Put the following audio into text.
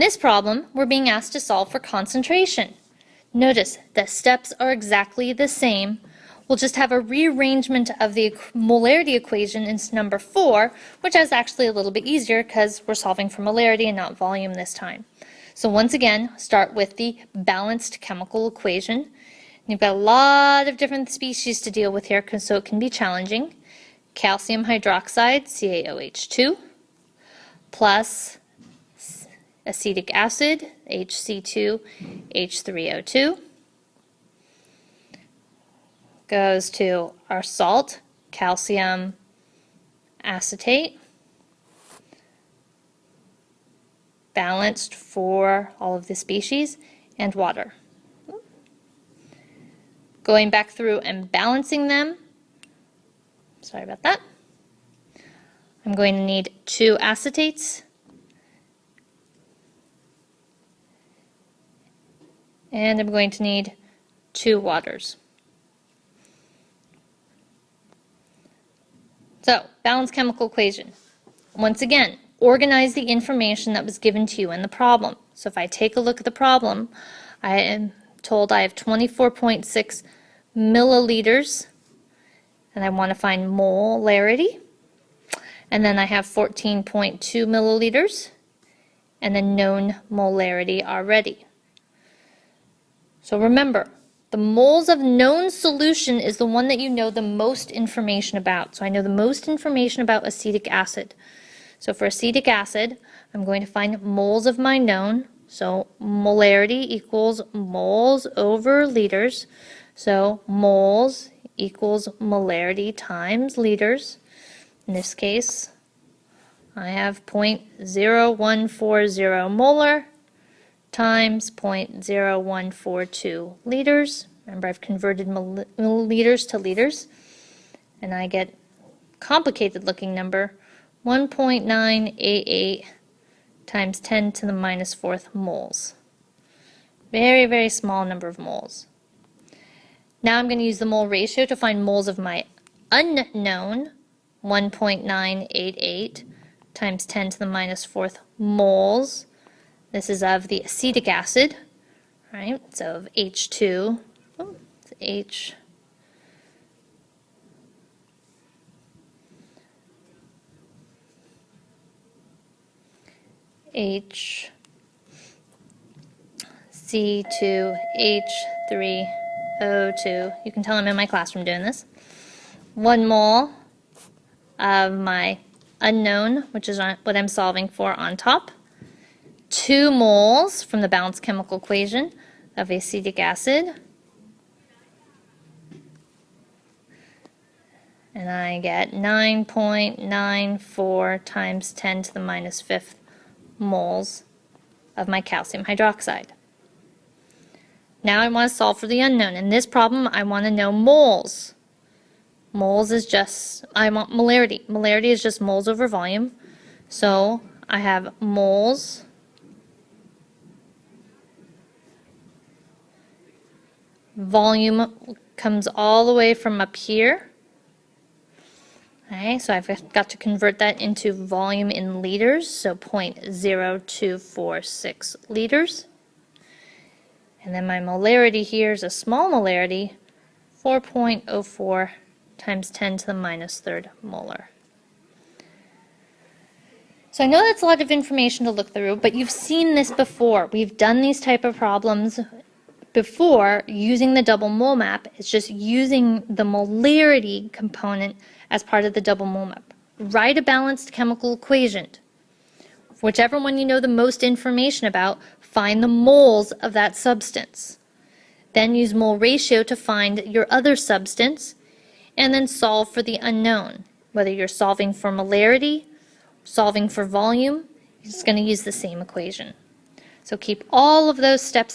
this problem, we're being asked to solve for concentration. Notice the steps are exactly the same. We'll just have a rearrangement of the molarity equation in number 4, which is actually a little bit easier because we're solving for molarity and not volume this time. So once again, start with the balanced chemical equation. You've got a lot of different species to deal with here, so it can be challenging. Calcium hydroxide, CaOH2, plus acetic acid, HC2H3O2, goes to our salt, calcium acetate, balanced for all of the species, and water. Going back through and balancing them, sorry about that, I'm going to need 2 acetates and I'm going to need 2 waters. So, balanced chemical equation. Once again, organize the information that was given to you in the problem. So if I take a look at the problem, I am told I have 24.6 milliliters, and I want to find molarity. And then I have 14.2 milliliters, and the known molarity already. So remember, the moles of known solution is the one that you know the most information about. So I know the most information about acetic acid. So for acetic acid, I'm going to find moles of my known. So molarity equals moles over liters. So moles equals molarity times liters. In this case, I have 0.0140 molar times 0.0142 liters. Remember, I've converted milliliters to liters, and I get complicated looking number 1.988 times 10 to the minus 4th moles. Very, very small number of moles. Now I'm going to use the mole ratio to find moles of my unknown, 1.988 times 10 to the minus 4th moles. This is of the acetic acid, right? So of H2, it's H, C2H3O2. You can tell I'm in my classroom doing this. 1 mole of my unknown, which is what I'm solving for on top. 2 moles from the balanced chemical equation of acetic acid. And I get 9.94 times 10 to the minus 5th moles of my calcium hydroxide. Now I want to solve for the unknown. In this problem, I want to know moles. Moles is just, I want molarity. Molarity is just moles over volume. So I have moles volume comes all the way from up here. Okay, so I've got to convert that into volume in liters, so 0.0246 liters. And then my molarity here is a small molarity, 4.04 times 10 to the minus 3rd molar. So I know that's a lot of information to look through, but you've seen this before. We've done these type of problems before using the double mole map. It's just using the molarity component as part of the double mole map. Write a balanced chemical equation. Whichever one you know the most information about, find the moles of that substance. Then use mole ratio to find your other substance, and then solve for the unknown. Whether you're solving for molarity, solving for volume, you're just going to use the same equation. So keep all of those steps